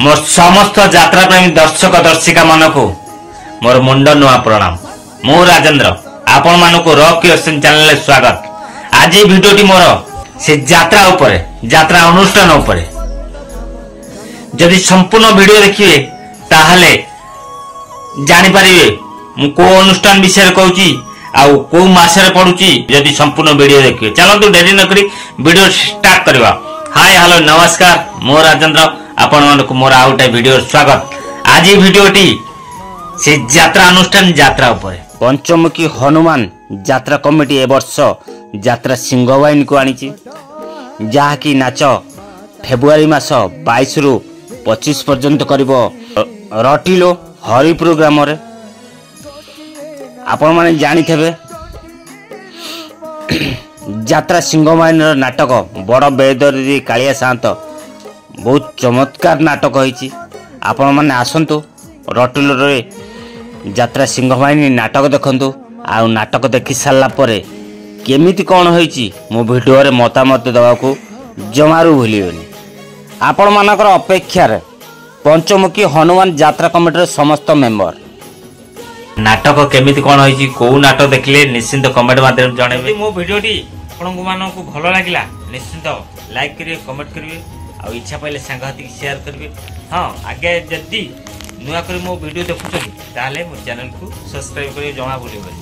मोर समस्त यात्रा प्रेमी दर्शक दर्शिका मानकु मोर मुंड नुआ प्रणाम। मु राजेंद्र आपण मानकु रॉक क्रिएशन चैनल ले स्वागत। आज भिडियोटी मोर से यात्रा ऊपर यात्रा अनुष्ठान ऊपर जदि संपूर्ण वीडियो देखिए ताहले जानि परिबे मु को अनुष्ठान विषय कहूची आउ को मासरे पडुची। जदि संपूर्ण वीडियो देखिए चलतु देरी न करी वीडियो स्टार्ट करवा। हाय हेलो नमस्कार मु राजेंद्र आपण मानकु मोर आउटा वीडियो स्वागत। आज भिडियोटी से यात्रा अनुष्ठान यात्रा ऊपर पंचमुखी हनुमान यात्रा कमिटी ए वर्ष यात्रा सिंहवाहिनी को आनी जहाँकि नाच फेब्रुआरी मास 22 रु 25 पर्यंत करिवो रटिलो हरिपुर ग्राम रे। आपण माने जानि थेबे यात्रा सिंहवाहिनी नाटक बड़ बेदरी कालिया शांत बहुत चमत्कार नाटक होईची। आपण माने आसंतु रटिलो रे यात्रा सिंहवाहिनी नाटक देखंतु। आ नाटक देखि सारला परे केमिति कोन होईची मो वीडियो रे मतामत दवाकू जमारू भूलियोनी। आपण मानकर अपेक्षा रे पंचमुखी हनुमान यात्रा कमिटी समस्त मेंबर नाटक केमिति कोन होईची को नाटक देखले निश्चित कमेंट माध्यम जणेबे। मो वीडियोटी आपन मानकू भलो लागिला निश्चित लाइक करिवे कमेंट करिवे आ इच्छा पहिले सांगातिक शेयर करिवे। हां आगे जदी नुआ करी मो वीडियो देखुछनी ताले मो चैनल को सब्सक्राइब करिवे जमा भूलिबे।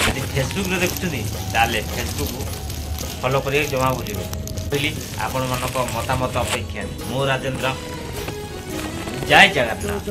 यदि फेसबुक रे देखुछनी ताले फेसबुक को फॉलो करिवे जमा भूलिबे। पहली आपण मानक मतामत अपेक्षा मो राजेंद्र जय जगन्नाथ।